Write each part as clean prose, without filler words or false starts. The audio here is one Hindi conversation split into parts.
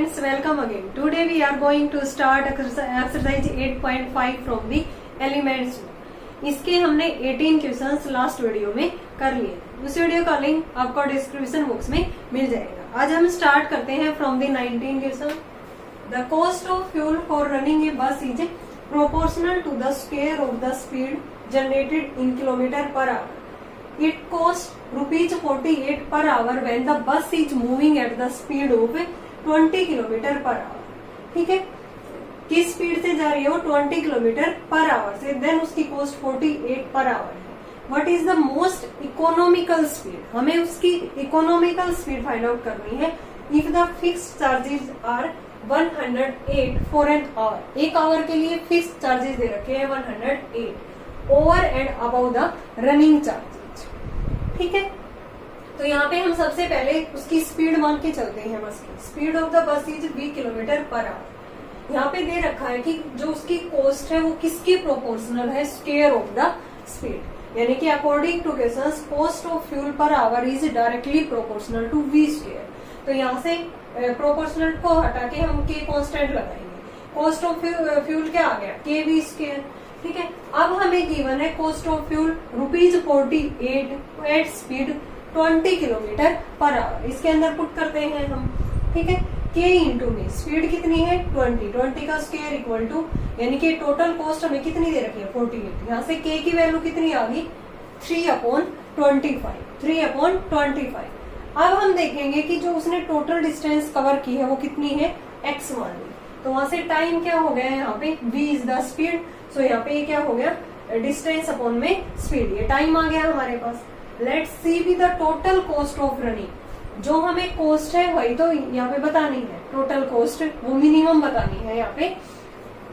friends, welcome again. Today we are going to start exercise 8.5 from the elements. इसके हमने 18 क्वेश्चंस लास्ट वीडियो में कर लिए थे। उस वीडियो का लिंक आपको डिस्क्रिप्शन बॉक्स में मिल जाएगा। आज हम स्टार्ट करते हैं from the 19 question. The cost of fuel for running a bus is proportional to the square of the speed generated in kilometre per hour. It costs ₹48 per hour when the bus is moving at the speed of 20 kilometre per hour. ठीक है, किस स्पीड से जा रही है वो 20 किलोमीटर पर आवर से, देन उसकी कॉस्ट 48 पर आवर है. What is the most economical speed? हमें उसकी इकोनॉमिकल स्पीड फाइंड आउट करनी है. If the fix charges are 108 for an hour, एक आवर के लिए फिक्स चार्जेस दे रखे हैं 108 over and above the running charges. ठीक है, तो यहाँ पे हम सबसे पहले उसकी स्पीड मान के चलते हैं. बस की speed of the bus is 20 kilometre per our. यहाँ पे दे रखा है कि जो उसकी कॉस्ट है वो किसकी प्रोपोर्शनल है, स्क्वायर ऑफ द स्पीड. यानी कि according to questions cost of fuel per hour is directly proportional to V square. तो यहाँ से प्रोपोर्शनल को हटा के हम के कांस्टेंट लगाएंगे. कॉस्ट ऑफ फ्यूल क्या आ गया, के वी स्क्वायर. ठीक है, अब हमें गिवन है cost of fuel ₹48 at speed 20 kilometre per hour. इसके अंदर पुट करते हैं हम. ठीक है, के इंटू में स्पीड कितनी है 20 का स्क्वायर इक्वल टू, यानी कि टोटल कॉस्ट हमें कितनी दे रखी है 48. यहाँ से के की वैल्यू कितनी आ गई 3/25. अब हम देखेंगे कि जो उसने टोटल डिस्टेंस कवर की है वो कितनी है, x मान ली. तो वहां से टाइम क्या हो गया है यहाँ पे, v is the speed. So यहाँ पे क्या हो गया, डिस्टेंस अपॉन में स्पीड. ये टाइम आ गया हमारे पास. Let's see be the total cost of running. जो हमें कॉस्ट है वही तो यहाँ पे बतानी है. टोटल कॉस्ट वो मिनिमम बतानी है यहाँ पे.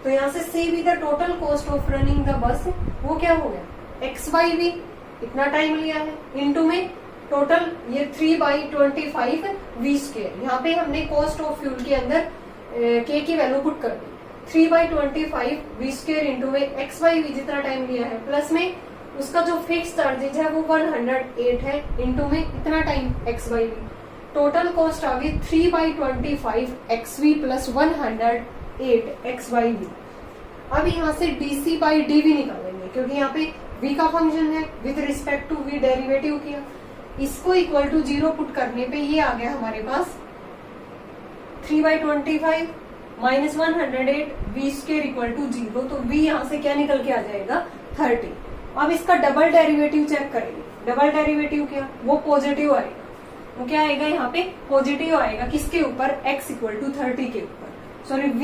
तो यहाँ से C be the total cost of running the bus, वो क्या हो गया x/v, इतना टाइम लिया है, इनटू में टोटल ये 3/25 v स्क्वायर. यहाँ पे हमने कॉस्ट ऑफ फ्यूल के अंदर के की वैल्यू पुट कर दी. 3/25 v स्क्वायर इंटू में x/v जितना टाइम लिया है, प्लस में उसका जो फिक्स चार्जेज है वो 108 है, इंटू में इतना टाइम x/v. टोटल कॉस्ट आ गई 3/25 xv प्लस 108 x/v. अब यहाँ से dc/dv निकालेंगे, क्योंकि यहाँ पे v का फंक्शन है, with respect to v derivative किया. इसको इक्वल टू 0 पुट करने पे ये आ गया हमारे पास 3/25 minus 108 v square equal to 0. तो v यहाँ से क्या निकल के आ जाएगा 30. अब इसका डबल डेरिवेटिव चेक करेंगे. डबल डेरिवेटिव क्या, वो पॉजिटिव आएगा. वो क्या आएगा यहाँ पे पॉजिटिव आएगा. किसके ऊपर, x इक्वल टू 30 के ऊपर. Sorry, v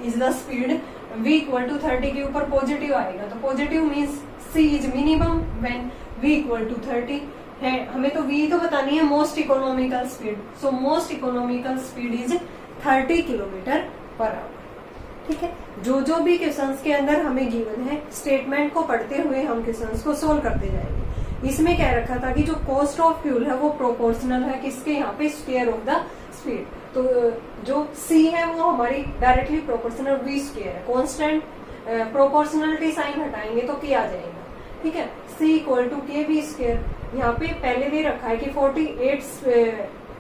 is the speed, v equal to 30 के ऊपर पॉजिटिव आएगा. तो positive means c is minimum when v equal to 30 है. हमें तो v तो बतानी है most economical speed. So most economical speed is 30 kilometre per hour. ठीक है, जो भी क्वेश्चंस के अंदर हमें गिवन है, स्टेटमेंट को पढ़ते हुए हम क्वेश्चंस को सोल्व करते जाएंगे. इसमें कह रखा था कि जो कॉस्ट ऑफ फ्यूल है वो प्रोपोर्शनल है किसके, यहाँ पे स्क्वायर ऑफ द स्पीड. तो जो c है वो हमारी डायरेक्टली प्रोपोर्शनल v स्क्वायर है. कांस्टेंट प्रोपोर्शनलिटी साइन हटाएंगे तो क्या आ जाएगा. ठीक है, c equal to K V square. यहाँ पे पहले दे रखा है कि 48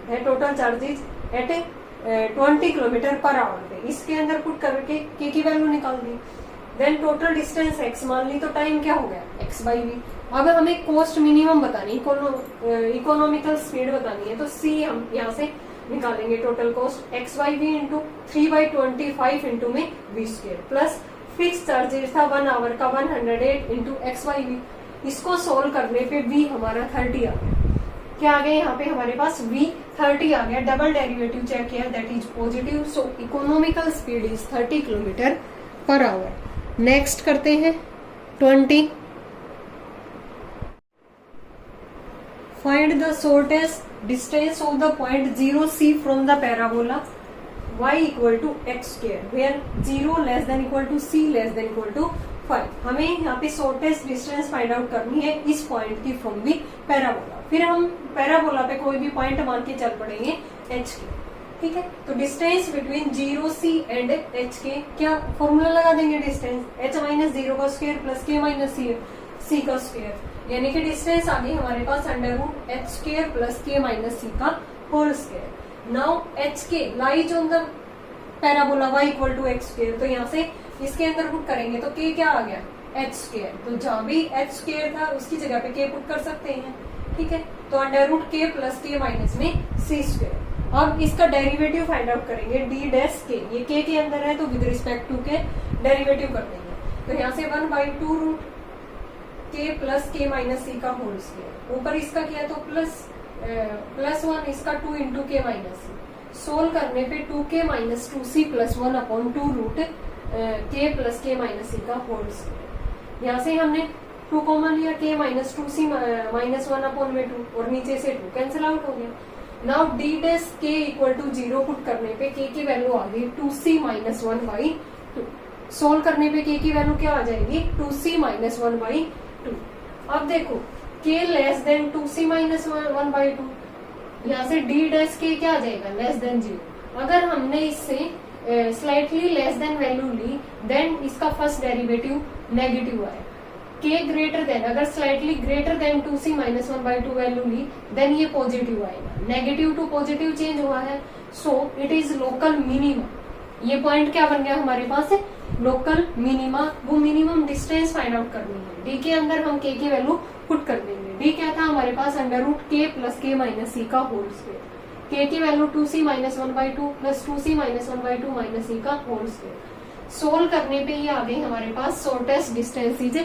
है total charges at 20 kilometre per hour पे. इसके अंदर पुट करके के की वैल्यू निकाल दी. देन टोटल डिस्टेंस x मान ली, तो टाइम क्या हो गया x/v. अब हमें कॉस्ट मिनिमम बतानी, इकोनॉमिकल स्पीड बतानी है. तो c हम यहाँ से निकालेंगे. Total cost x/v into 3/25 into में v square, plus fix charges था 1 आवर का 108 इंटू x/v. इसको सोल्व करने पे v हमारा 30 आ गया. क्या आ गया यहाँ पे हमारे पास v 30 आ गया. डबल डेरिवेटिव चेक किया, that is positive. So economical speed is 30 kilometre per hour. Next करते हैं 20. Find the shortest distance of the point 0c from the parabola y equal to x square where 0 less than equal to c less than equal to 5. हमें यहाँ पे शॉर्टेस्ट डिस्टेंस फाइंड आउट करनी है इस पॉइंट की फ्रॉम दी पैराबोला. फिर हम पैराबोला पे कोई भी पॉइंट मान के चल पड़ेंगे h के. ठीक है, तो distance between 0c and h के क्या फॉर्मूला लगा देंगे. डिस्टेंस h माइनस 0 का square plus k minus c का स्क्वायर, यानी कि डिस्टेंस आ गई हमारे पास √h² plus k minus c का whole square. Now h K lies on the parabola y equal to X square, तो यहाँ से इसके अंदर पुट करेंगे तो k क्या आ गया एच स्क्वायर, तो जहां भी एच स्क्वायर था उसकी जगह पे k पुट कर सकते हैं, ठीक है। तो under root k plus k minus में c स्क्वायर। अब इसका डेरिवेटिव फाइंड आउट करेंगे डी डैश k, ये k के अंदर है तो with respect to K derivative कर देंगे, तो यहाँ से 1/2 root k plus k minus c का होल स्क्वायर, ऊपर इसका किया तो प्लस 1 इसका 2 into k minus C, solve करने पे 2k minus 2c plus 1 upon 2 root k plus k minus c का होल स्क्वायर। यहाँ से हमने 2 कॉमन लिया, k minus 2c minus 1 upon में 2 और नीचे से 2 कैंसिल आउट हो गया। Now D dash k equal to 0 put करने पे k की वैल्यू आ गई 2c माइनस 1/2, सोल्व करने पे k की वैल्यू क्या आ जाएगी 2c माइनस 1/2। अब देखो k less than 2c minus 1/2, यहाँ से डी डैश k क्या आ जाएगा लेस देन 0। अगर हमने इससे स्लाइटली लेस देन वैल्यू ली देन इसका फर्स्ट डेरिवेटिव नेगेटिव आएगा, k ग्रेटर देन, अगर slightly greater than 2c minus 1/2 value ली देन ये पॉजिटिव आएगा, नेगेटिव टू पॉजिटिव चेंज हुआ है, so it is local minima. ये पॉइंट क्या बन गया हमारे पास लोकल मिनिमा, वो मिनिमम डिस्टेंस फाइंड आउट करनी है। डी के अंदर हम k की वैल्यू पुट कर देंगे, डी क्या था हमारे पास under root k plus k minus c का होल स्क्वायर, k की value 2c minus 1/2 plus 2c minus 1/2 minus c का होल स्क्वायर। सोल्व करने पे ये आ गई हमारे पास shortest distance is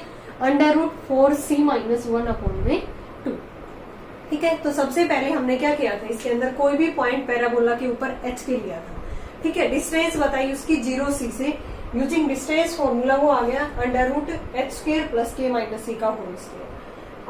under root 4c minus 1 upon में 2, ठीक है। तो सबसे पहले हमने क्या किया था, इसके अंदर कोई भी पॉइंट पैराबोला के ऊपर h के लिया था, ठीक है। डिस्टेंस बताई उसकी 0c से, यूजिंग डिस्टेंस फॉर्मूला वो आ गया under root h square plus k minus c का होल स्क्वायर।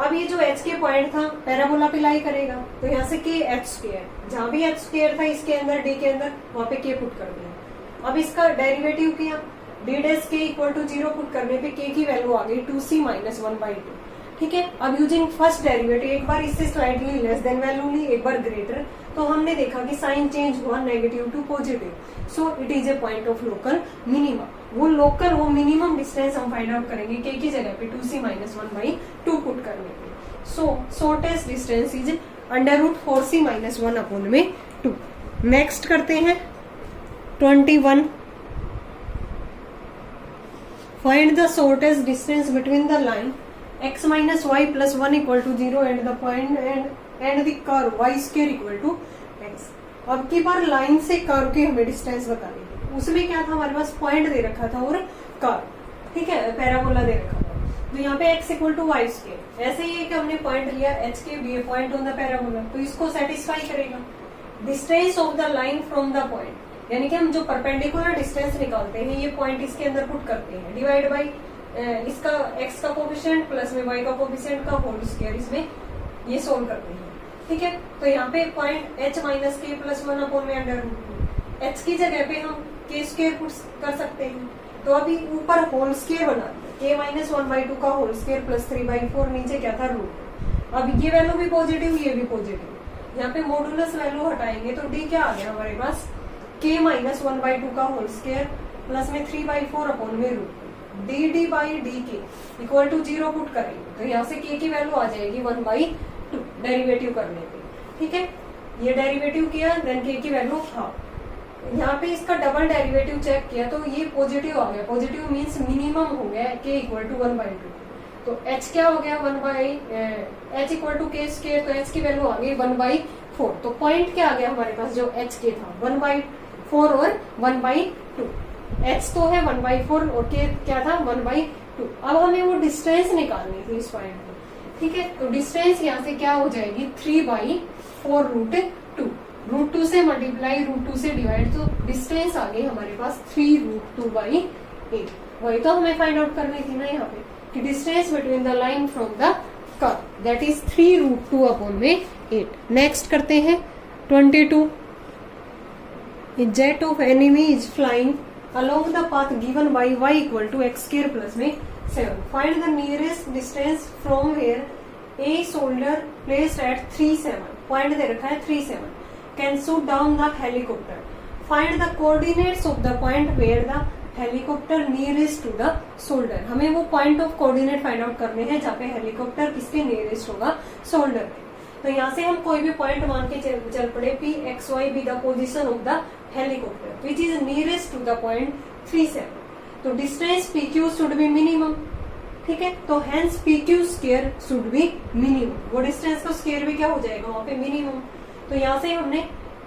अब ये जो h के पॉइंट था पैराबोला पे लाई करेगा, तो यहाँ से k एच स्क्वायर, जहां भी h स्क्वायर था इसके अंदर d के अंदर वहां पे k पुट कर दिया। अब इसका डेरिवेटिव किया, D dash k equal to 0 put करने पे k की वैल्यू आ गई 2c माइनस 1/2, ठीक है। अब यूजिंग फर्स्ट डेरिवेटिव, एक बार इससे स्लाइटली लेस देन वैल्यू ली, एक बार ग्रेटर, तो हमने देखा कि साइन चेंज हुआ negative to positive, so it is a point of local minima. वो मिनिमम डिस्टेंस हम फाइंड आउट करेंगे k की जगह पे 2c माइनस 1/2 पुट करने पे, so shortest distance is under root 4c minus 1 upon में 2। नेक्स्ट करते हैं 21, find the shortest distance between the line x minus y plus 1 equal to 0 and the point and the curve y square equal to x। अब की बार लाइन से कर्व की हमें डिस्टेंस बतानी है, उसमें क्या था हमारे पास पॉइंट दे रखा था और कर्व, ठीक है, पैराबोला दे रखा था, तो यहाँ पे x equal to Y square. ऐसे ही कि हमने पॉइंट लिया h K be point on the parabola, तो इसको सेटिस्फाई करेगा। Distance of the line from the point, यानी कि हम जो परपेंडिकुलर डिस्टेंस निकालते हैं ये पॉइंट इसके अंदर पुट करते हैं, डिवाइड बाई इसका x का कोफिशिएंट प्लस में y का कोफिशिएंट का होल स्क्वायर, इसमें ये सोल्व करते हैं, ठीक है। तो यहाँ पे point h minus k plus 1 upon में अंडर रूट, h की जगह पे हम k स्क्वायर पुट कर सकते हैं, तो अभी ऊपर होल स्क्वायर बना दिया, k माइनस 1/2 का होल स्क्वायर प्लस 3/4, नीचे क्या था रूट। अब ये वैल्यू भी पॉजिटिव, ये भी पॉजिटिव, यहाँ पे मॉडुलस वैल्यू हटाएंगे तो d क्या आ गया हमारे पास k माइनस 1/2 का होल स्क्वायर प्लस में 3/4 अपॉन में रूट, डी बाई डी के इक्वल टू 0 पुट करेंगे, तो यहाँ से k की वैल्यू आ जाएगी 1/2 डेरिवेटिव करने पे, ठीक है। ये डेरिवेटिव किया देन k की वैल्यू हाफ, यहाँ पे इसका डबल डेरिवेटिव चेक किया तो ये पॉजिटिव आ गया, पॉजिटिव मीन्स मिनिमम हो गया k इक्वल टू 1/2, तो h क्या हो गया h equal to k square, तो h की वैल्यू आ गई 1/4, तो पॉइंट क्या आ गया हमारे पास जो h के था 1/4 और 1/2, h तो है 1/4 और k क्या था 1/2। अब हमें वो डिस्टेंस निकालनी थी इस पॉइंट में, ठीक है। तो डिस्टेंस यहाँ से क्या हो जाएगी 3/4 रूट 2 से मल्टीप्लाई रूट 2 से डिवाइड, तो डिस्टेंस आ गई हमारे पास 3√2/8। वही तो हमें फाइंड आउट करनी थी ना यहाँ पे कि distance between the line from the curve that is 3√2 upon में 8। नेक्स्ट करते हैं 22, jet of enemy is flying along the path given by y equal to x square plus में 7. Find the nearest distance from where a soldier placed at 3-7. Point दे रखा है 3-7. Can shoot down the helicopter. Find the coordinates of the point where the helicopter nearest to the soldier. हमें वो point of coordinate find out करने हैं जहाँ पे helicopter किसके nearest होगा soldier पे। तो यहाँ से हम कोई भी पॉइंट मान के चल पड़े P X Y be the position of the helicopter which is nearest to the point 37। तो distance P Q should be minimum, ठीक है, तो hence P Q square should be minimum, वो डिस्टेंस का स्क्वायर भी क्या हो जाएगा वहां पे मिनिमम। तो यहाँ से हमने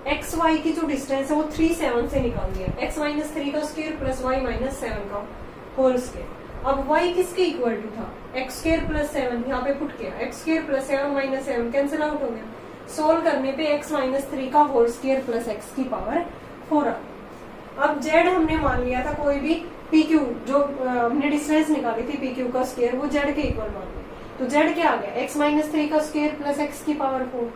एक्स वाई की जो डिस्टेंस है वो 37 से निकाल दिया, एक्स माइनस 3 का स्क्वायर प्लस वाई माइनस 7 का होल स्क्वायर। अब y किसके इक्वल टू था, एक्स स्क्वायर प्लस 7, यहाँ पे पुट किया, x square plus 7 minus 7 cancel out हो गया। सोल्व करने पे x माइनस 3 का होल स्क्वायर प्लस x की पावर 4 आ गया। अब z हमने मान लिया था कोई भी pq, जो हमने डिस्टेंस निकाली थी pq का स्क्वायर, वो z के इक्वल मान लिया। तो z क्या आ गया, x माइनस 3 का स्क्वायर प्लस x की पावर 4।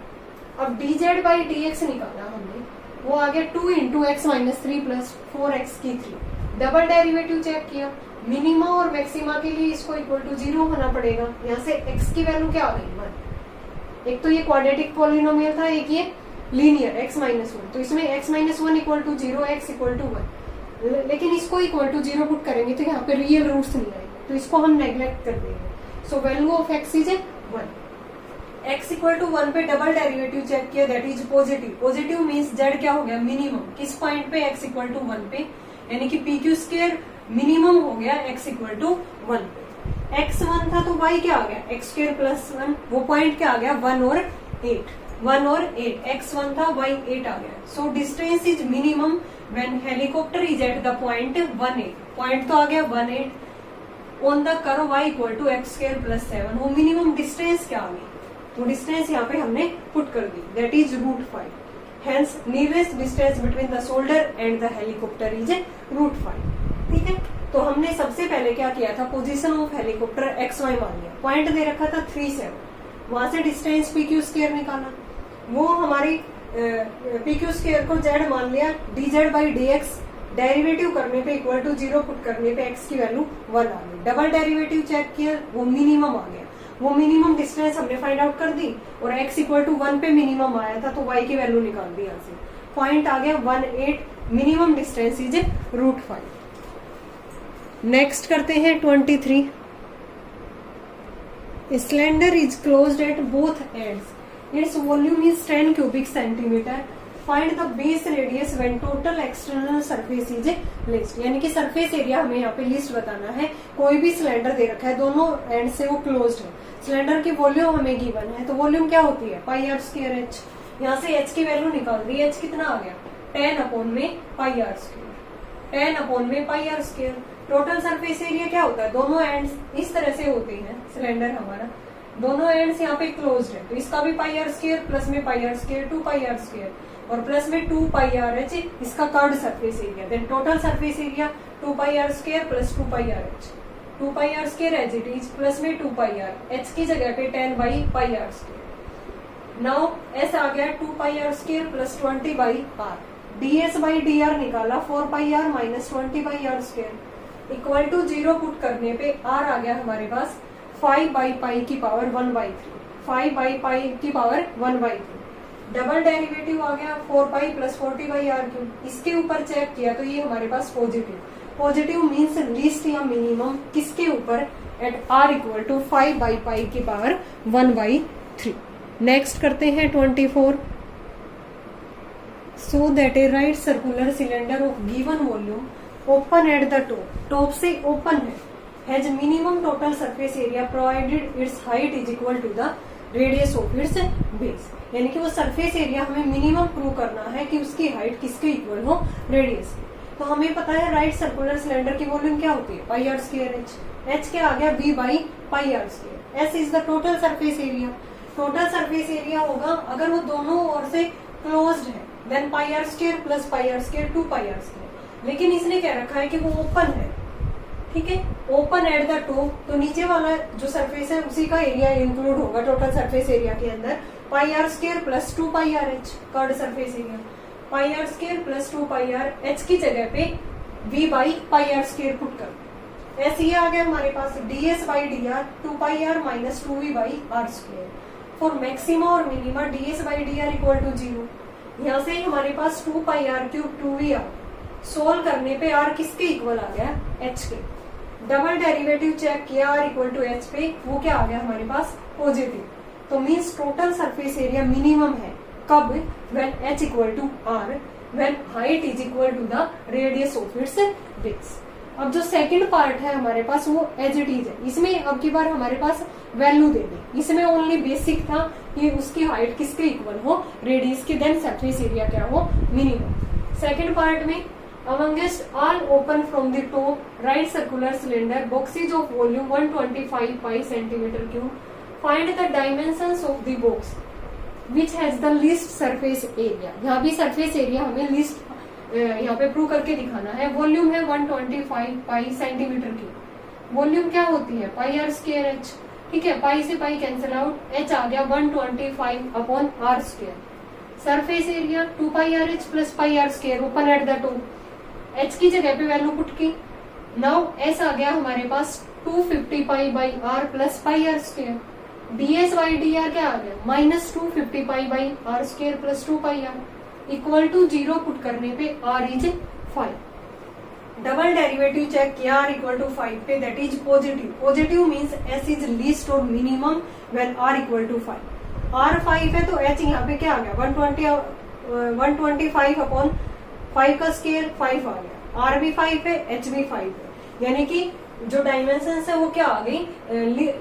अब dz बाई dx निकाला हमने, वो आ गया 2 into x minus 3 plus 4x की 3। डबल डेरिवेटिव चेक किया, मिनिमा और मैक्सिमा के लिए इसको इक्वल टू 0 होना पड़ेगा। यहाँ से x की वैल्यू क्या आ गई 1। एक तो ये क्वाड्रेटिक पॉलिनोमियल था, एक ये लीनियर x माइनस 1, तो इसमें x minus 1 equal to 0, x equal to 1। लेकिन इसको इक्वल टू 0 पुट करेंगे तो यहाँ पे रियल रूट्स नहीं आएंगे, तो इसको हम नेग्लेक्ट कर देंगे। So value of x is 1। x equal to 1 पे डबल डेरिवेटिव चेक किया, that is positive. Positive means z क्या हो गया मिनिमम, किस पॉइंट पे x इक्वल टू 1 पे, यानी कि पी क्यू स्क्वायर मिनिमम हो गया x इक्वल टू 1 पे। x 1 था तो y क्या आ गया, एक्स स्क्वायर प्लस 1, वो पॉइंट क्या आ गया 1 और 8, x 1 था y 8 आ गया। So distance is minimum when helicopter is at the point 18, point तो आ गया 18 on the curve y equal to X square plus 7, वो मिनिमम डिस्टेंस क्या आ गई, तो डिस्टेंस यहाँ पे हमने पुट कर दी, that is √5। Hence nearest distance between the shoulder and the helicopter is √5, ठीक है। तो हमने सबसे पहले क्या किया था, position of helicopter X Y मान लिया, पॉइंट दे रखा था 37, वहां से डिस्टेंस पी क्यू स्क्वायर निकाला, वो हमारी पी क्यू स्क्वायर को जेड मान लिया, D Z by d x derivative करने पे इक्वल टू 0 पुट करने पे एक्स की वैल्यू 1 आ गई। डबल डेरिवेटिव चेक किया, वो मिनिमम आ गया, वो मिनिमम डिस्टेंस हमने फाइंड आउट कर दी, और x इक्वल टू 1 पे मिनिमम आया था तो y की वैल्यू निकाल दी यहाँ से, पॉइंट आ गया 18, मिनिमम डिस्टेंस इज √5। नेक्स्ट करते हैं 23। Cylinder is closed at both ends, its volume is 10 cubic centimetre, find the base radius when total external surface is list, यानी कि सरफेस एरिया हमें यहाँ पे लिस्ट बताना है। कोई भी सिलेंडर दे रखा है, दोनों एंड से वो क्लोज्ड है, सिलेंडर की वॉल्यूम हमें गिवन है, तो वॉल्यूम क्या होती है पाई आर स्क्वायर एच। यहाँ से एच की वैल्यू निकाल दी, एच कितना आ गया 10 अपॉन में पाई आर स्क्वायर, 10 अपॉन में pi are square. Total surface area क्या होता है, दोनों एंड्स इस तरह से होते हैं, सिलेंडर हमारा दोनों एंड्स यहाँ पे क्लोज्ड है, तो इसका भी पाई आर स्क्वायर प्लस में pi are square 2 pi are square, और प्लस में 2 पाई आर एच इसका curved surface area, then total surface area 2 pi are square plus 2 pi are h, 2 pi are square as it is plus में 2 पाई आर एच की जगह पे 10 by pi are square. Now S आ गया 2 pi are square plus 20 by r, d S by D r निकाला 4 pi r minus 20 by are square equal to 0 put करने पे आर आ गया हमारे पास 5 बाई पाई की पावर 1/3, 5 बाई पाई की पावर 1/3। डबल डेरिवेटिव आ गया 4 pi plus 40 by R cube, इसके ऊपर चेक किया तो ये हमारे पास पॉजिटिव, पॉजिटिव मीन्स लीस्ट या मिनिमम किसके ऊपर, at R equal to 5 by pi की पावर 1/3। नेक्स्ट करते हैं 24। So that a right circular cylinder of given volume open at the top, top से ओपन है, has minimum total surface area provided its height is equal to the radius of its base, यानी कि वो सरफेस एरिया हमें मिनिमम प्रूव करना है कि उसकी हाइट किसके इक्वल हो, रेडियस की। तो हमें पता है राइट सर्कुलर सिलेंडर की वॉल्यूम क्या होती है pi are square H, H क्या आ गया V by pi are square, S is the total surface area. Total surface area होगा अगर वो दोनों ओर से क्लोज्ड है, then pi are square plus pi are square 2 pi are square, लेकिन इसने क्या रखा है कि वो ओपन है, ठीक है, ओपन एट द टॉप, तो नीचे वाला जो सरफेस है उसी का एरिया इंक्लूड होगा टोटल सरफेस एरिया के अंदर, pi are square plus 2 pi are h curved surface area, pi are square plus 2 pi are h की जगह पे v by pi are square put कर, ऐसे ये आ गया हमारे पास d S by D r 2 pi r minus 2v by are square. For maxima और minima d S by D R equal to 0, यहाँ से हमारे पास 2 पाई आर क्यूब 2v आ, सोल्व करने पे r किसके इक्वल आ गया h के, डबल डेरिवेटिव चेक किया r इक्वल टू h पे, वो क्या आ गया हमारे पास पॉजिटिव, तो means total surface area minimum है कब, when h equal to r, when height is equal to the radius of its base. अब जो सेकंड पार्ट है हमारे पास वो एज इट इज है, इसमें अब की बार हमारे पास वैल्यू दे दी, इसमें ओनली बेसिक था कि उसकी हाइट किसके इक्वल हो, रेडियस की, देन सरफेस एरिया क्या हो, मिनिमम। सेकंड पार्ट में amongst all open from the top right circular cylinder boxes of volume 125 pi centimeter cube, find the dimensions of the box which has the least surface area। यहाँ भी सरफेस एरिया हमें लिस्ट यहाँ पे प्रूव करके दिखाना है। वॉल्यूम है 125 पाई सेंटीमीटर क्यूब। वॉल्यूम क्या होती है, पाई आर स्क्वायर एच, ठीक है, पाई से पाई कैंसिल आउट, एच आ गया 125 upon R square. Surface area 2 pi are H plus pi are square open at the top, H की जगह पे वैल्यू पुट की। नाउ एस आ गया हमारे पास 250 pi by R plus pi are square, D S by D R क्या आ गया minus 250 pi by are square plus 2 pi R equal to 0 put करने पे r is 5। Double derivative check किया, आर इक्वल टू 5 पे, that is positive. Positive means S is least और minimum when are equal to 5। R 5 है तो एच यहाँ पे क्या आ गया 125 अपॉन 5 का स्केयर 5 आ गया, आर भी 5 है, एच भी 5 है, यानी कि जो डायमेंशन है वो क्या आ गई,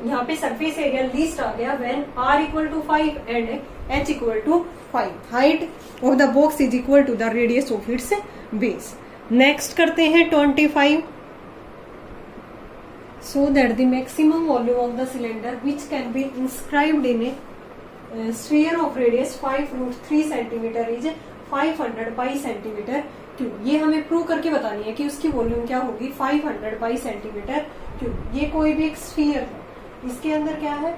यहाँ पे सरफेस एरिया लीस्ट आ गया when are equal to 5 and H equal to 5। Height of the box is equal to the radius of its base. Next करते हैं 25। So that the maximum volume of the cylinder which can be inscribed in a sphere of radius 5√3 centimetre is 500 pi centimetre cube. ये हमें प्रूव करके बतानी है कि उसकी वॉल्यूम क्या होगी 500 पाई सेंटीमीटर क्यूब। ये कोई भी एक स्फीयर है, इसके अंदर क्या है,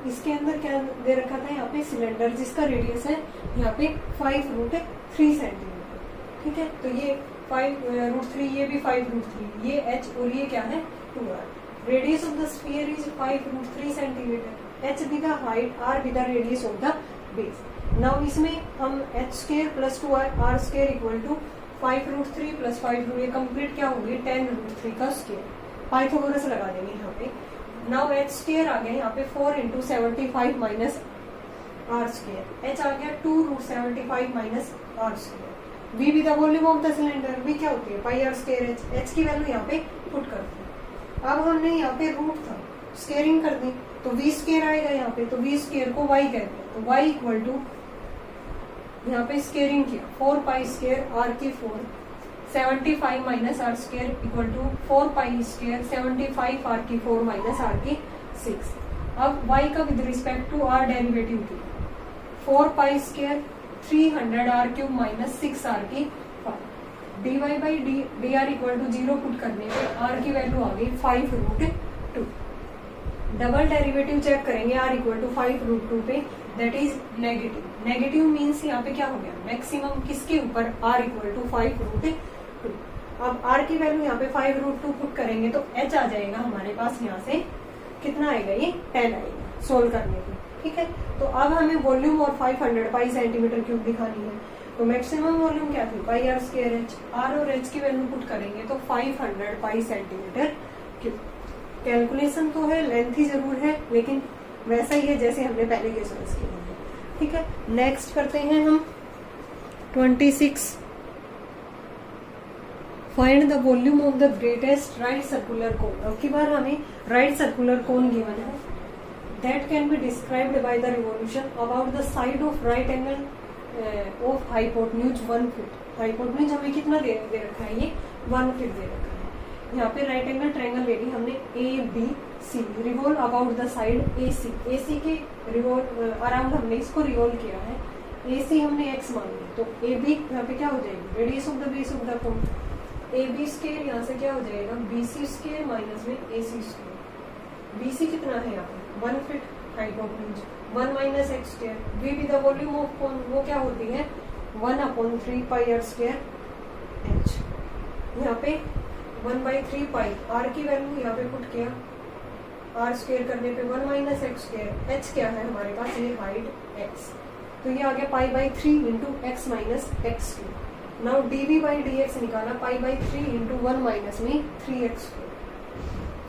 इसके अंदर क्या दे रखा था यहाँ पे सिलेंडर जिसका रेडियस है यहाँ पे 5√3 सेंटीमीटर, ठीक है। तो ये 5√3, ये भी 5√3, ये h और ये क्या है 2r। Radius of the sphere is 5√3 centimetre, h be the height, r be the radius of the base. Now इसमें हम h square plus 2r square equal to 5√3 plus 5 ये कंप्लीट क्या होगी 10√3 का स्क्वायर, पाइथागोरस लगा देंगे यहाँ पे। नाउ h स्क्वायर आ गया यहाँ पे 4 into 75 minus r square, h आ गया 2√75 माइनस r स्क्वायर। v भी the volume of the cylinder, v क्या होती है pi are square h, h की वैल्यू यहाँ पे पुट करते हैं। अब हमने यहाँ पे रूट था स्क्वेयरिंग कर दी तो v स्क्वायर आएगा यहाँ पे, तो v स्क्वायर को y कहते हैं, तो y इक्वल टू यहाँ पे स्क्वेयरिंग किया 4 पाई स्क्वायर r की 4, 75 minus r square equal to 4 pi square 75 r की 4 माइनस r की 6। अब y का with respect to r derivative की 4 pi square 300 r cube minus 6 r की 5, dy by D R equal to 0 put करने पे r की वैल्यू आ गई 5√2। डबल डेरिवेटिव चेक करेंगे r इक्वल टू 5√2 पे, that is negative. Negative means यहाँ पे क्या हो गया मैक्सिमम किसके ऊपर r इक्वल टू 5√2। अब r की वैल्यू यहाँ पे 5√2 पुट करेंगे तो h आ जाएगा हमारे पास यहाँ से कितना आएगा, ये 10 आएगा सोल्व करने पे, ठीक है। तो अब हमें वॉल्यूम और 500 पाई सेंटीमीटर क्यूब दिखानी है, तो मैक्सिमम वॉल्यूम क्या थी पाई आर स्क्वायर एच, आर और एच की वैल्यू पुट करेंगे तो 500 पाई सेंटीमीटर क्यूब। कैलकुलेशन तो है, लेंथी जरूर है, लेकिन वैसा ही है जैसे हमने पहले क्वेश्चंस किए हैं, ठीक है। नेक्स्ट करते हैं हम 26। Find the volume of the greatest right circular कोन। अब की बार हमें राइट सर्कुलर कोन गिवन है, that can be described by the revolution about the side of right angle of hypotenuse 1 feet. Hypotenuse हमें कितना दे रखा है, ये 1 फीट दे रखा है। यहाँ पे राइट एंगल ट्रायंगल ले ली हमने A B C, revolve about the side A C, A C के रिवॉल्व अराउंड हमने इसको रिवॉल्व किया है, ए सी हमने एक्स मान ली, तो ए बी यहाँ पे क्या हो जाएगी radius of the base of the cone, A B square यहाँ से क्या हो जाएगा बी सी स्क्वायर माइनस में ए सी स्क्वायर। बी सी कितना है यहाँ पे 1 feet, hypotenuse 1 minus x square, V be the volume of cone वो क्या होती है 1/3 पाई आर स्क्वायर एच। यहाँ पे 1/3 पाई आर की वैल्यू यहाँ पे पुट किया, आर स्क्वायर करने पे 1 माइनस एक्स स्क्वायर, एच क्या है हमारे पास ये हाइट एक्स, तो ये आ गया पाई/3 into x minus x square. Now d v by d x निकाला पाई/3 इंटू 1 माइनस में 3x स्क्वायर।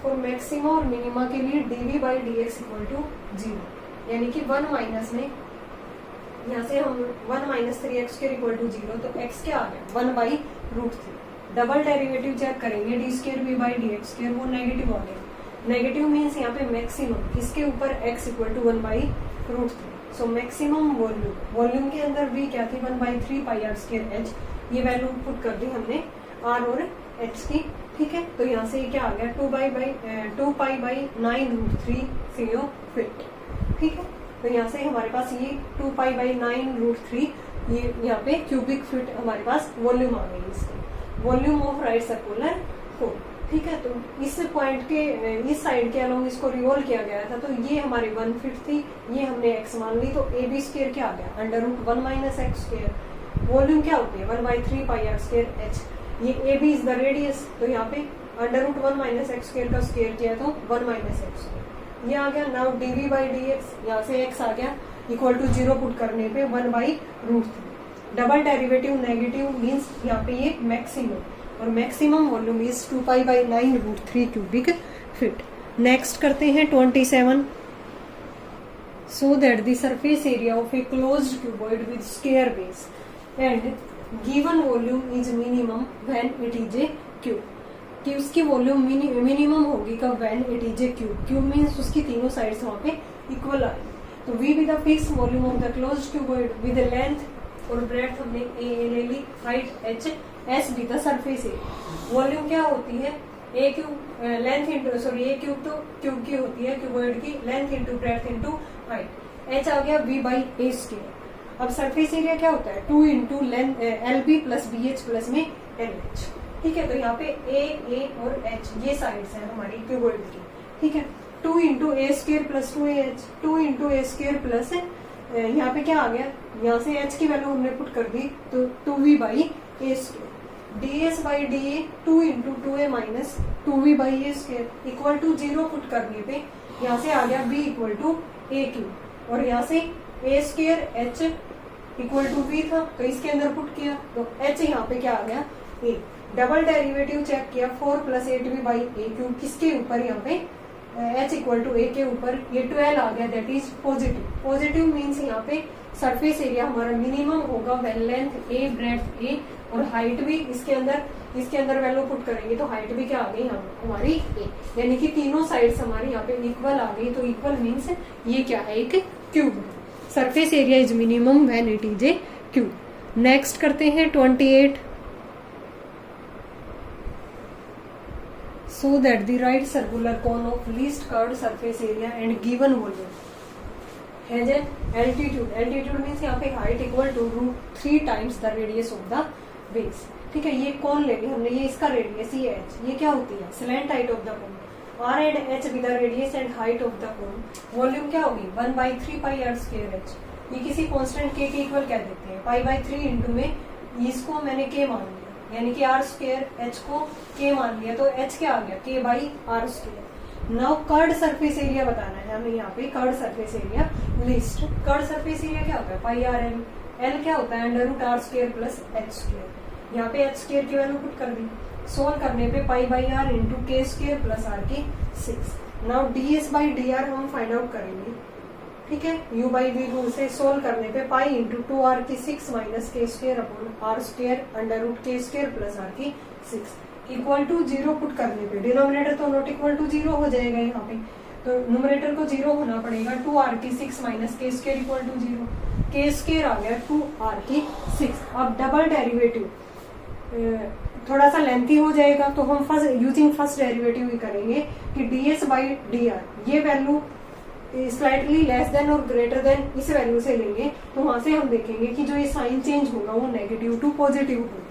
फॉर मैक्सिमा और मिनिमा के लिए dv by dx equal to 0, यानी कि 1 माइनस में यहाँ से हम 1 minus 3x square equal to 0, तो x क्या आ गया 1 by root 3। Double derivative check करेंगे d square b by d x square, वो नेगेटिव आ गया। नेगेटिव मीन्स यहाँ पे मैक्सिमम किसके ऊपर x equal to 1 by root 3। So maximum volume, volume के अंदर v क्या थी 1 by 3 pi are square h, ये वैल्यू पुट कर दी हमने r और h की, ठीक है। तो यहाँ से ये क्या आ गया 2 पाई बाई 9 रूट 3 सीओ फिट, ठीक है। तो यहाँ से हमारे पास ये 2 पाई बाई 9 रूट 3 ये यहाँ पे क्यूबिक फीट हमारे पास वॉल्यूम आ गई इसकी, वॉल्यूम ऑफ राइट सर्कुलर कोन, ठीक है। तो इस पॉइंट के इस साइड के अलोंग इसको रिवॉल्व किया गया था, तो ये हमारी 1 फीट थी, ये हमने x मान ली, तो ए बी स्क्वायर क्या आ गया under root 1 minus x square. Volume क्या होती है 1 by 3 pi are square h, ये A B is the radius, तो यहाँ पे under root 1 minus x square का स्क्वायर किया तो 1 माइनस एक्स स्क्वायर, ये आ गया। नाउ dv बाई dx, यहाँ से x आ गया इक्वल टू 0 पुट करने पे 1 by root 3। Double derivative negative means यहाँ पे ये मैक्सिमम, और maximum volume is 2 pi by 9 root 3 cubic feet. Next करते हैं 27। So that the surface area of a closed cuboid with square base and given volume is minimum when it is a cube, कि उसकी वॉल्यूम मिनिमम होगी कब when it is a cube. Cube means उसकी तीनों साइड्स वहां पे इक्वल आएगी। तो v with the fix volume of the closed cuboid with length और ब्रेड्थ हमने ए ले ली, height h, S with the surface area. Volume क्या होती है a cube length into sorry a cube तो क्यूब की होती है क्यूबॉइड की, length into breadth into height, h आ गया v बाई ए स्क्वायर। अब सरफेस एरिया क्या होता है 2 into length L B plus B H plus में एल एच, ठीक है। तो यहाँ पे ए और एच ये साइड्स हैं हमारी क्यूबॉइड की, ठीक है। 2 इंटू ए स्क्वायर प्लस 2ah, 2 इंटू ए स्क्वायर प्लस यहाँ पे क्या आ गया, यहाँ से h की वैल्यू हमने पुट कर दी, तो 2v by a square, ds by d a 2 into 2a minus 2v by a square equal to 0 put करने पे यहाँ से आ गया b equal to a cube, और यहाँ से a square h equal to v था, तो इसके अंदर पुट किया तो h यहाँ पे क्या आ गया a। डबल डेरिवेटिव चेक किया 4 plus 8v by A cube, किसके ऊपर यहाँ पे h इक्वल टू a के ऊपर, ये 12 आ गया, that is positive. Positive means यहाँ पे सरफेस एरिया हमारा मिनिमम होगा when length a, breadth a और हाइट भी इसके अंदर वैल्यू पुट करेंगे, तो हाइट भी क्या आ गई हमारी a, यानी कि तीनों साइड्स हमारी यहाँ पे इक्वल आ गई। तो इक्वल मीन्स ये क्या है एक cube, surface area is minimum when it is a cube. Next करते हैं 28। So that the right circular cone of least curved surface area and given volume has an altitude. Altitude means यहाँ पे height equal to root 3 times the radius of the base, ठीक है। ये कौन ले लिया हमने, ये इसका रेडियस ये h, ये क्या होती है slant height of the cone, r and h with the radius and height of the cone। Volume क्या होगी 1 by 3 pi r square h, ये किसी कांस्टेंट k के इक्वल क्या देते हैं पाई बाई 3 इंटू में इसको मैंने k मान लिया, यानी कि आर स्क्वायर एच को के मान लिया, तो एच क्या आ गया K by are square. Now curved surface area बताना है हमें, यहाँ पे curved surface area least. Curved surface area क्या होता है पाई आर एल, एल क्या होता है under root R square plus H square, यहाँ पे एच स्क्वायर की वैल्यू पुट कर दी, सोल्व करने पे pi by R into K square plus R की 6। Now D S by D R हम फाइंड आउट करेंगे, ठीक है। u बाई वी रूल से सोल्व करने पे पाई इंटू 2r की 6 minus K square upon R square under root K square plus R की 6 इक्वल टू 0 पुट करने पे डिनोमिनेटर तो नॉट इक्वल टू 0 हो जाएगा यहाँ पे, तो न्यूमरेटर को 0 होना पड़ेगा। 2r की 6 minus K square equal to 0, के स्क्वायर आ गया 2r की 6। अब डबल डेरिवेटिव थोड़ा सा लेंथी हो जाएगा, तो हम यूजिंग फर्स्ट डेरिवेटिव ही करेंगे कि ds बाई डी आर ये वैल्यू स्लाइटली लेस देन और ग्रेटर देन इस वैल्यू से लेंगे, तो वहां से हम देखेंगे कि जो ये साइन चेंज होगा वो नेगेटिव टू पॉजिटिव होगा,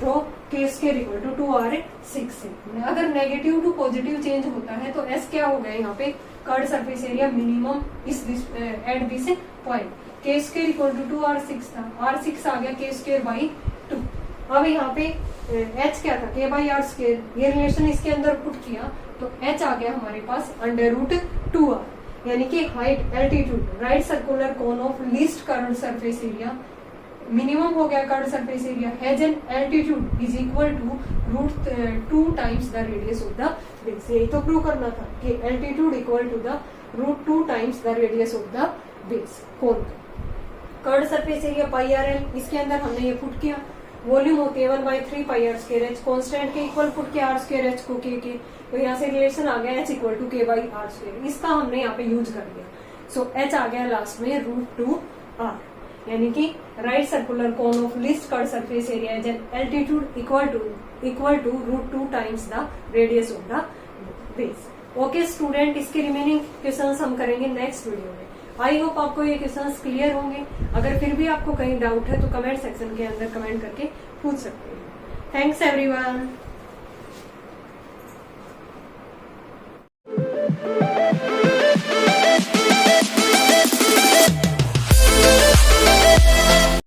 तो के स्क्वायर इक्वल टू 2r6 से। अगर नेगेटिव टू पॉजिटिव चेंज होता है तो s क्या हो गया यहाँ पे कर्ड सरफेस एरिया मिनिमम इस एट दिस पॉइंट, के स्क्वायर इक्वल टू 2r6 था, r6 आ गया के स्क्वायर बाई 2। अब यहाँ पे h क्या था k बाई आर स्क्वायर, ये रिलेशन इसके अंदर पुट किया तो h आ गया हमारे पास अंडर रूट 2r, यानी कि height altitude right circular cone of least curved surface area minimum हो गया curve surface area has an altitude is equal to √2 times the radius of the base. यही तो प्रूव करना था कि altitude equal to the √2 times the radius of the base cone का। Curve surface area pi r L, इसके अंदर हमने ये पुट किया। वॉल्यूम होती है 1/3 पाई आर स्क्वायर एच, कॉन्स्टेंट के इक्वल पुट किया आर स्क्वायर एच को के, तो यहाँ से रिलेशन आ गया एच इक्वल टू के बाई आर स्क्वायर, इसका हमने यहाँ पे यूज कर लिया। सो एच आ गया लास्ट में √2 आर, यानी कि right circular cone of least curve surface area as an altitude equal to √2 times the radius of the base. Okay student, इसके रिमेनिंग क्वेश्चंस हम करेंगे नेक्स्ट वीडियो में। आई होप आपको ये क्वेश्चंस क्लियर होंगे। अगर फिर भी आपको कहीं डाउट है तो कमेंट सेक्शन के अंदर कमेंट करके पूछ सकते हैं। Thanks everyone.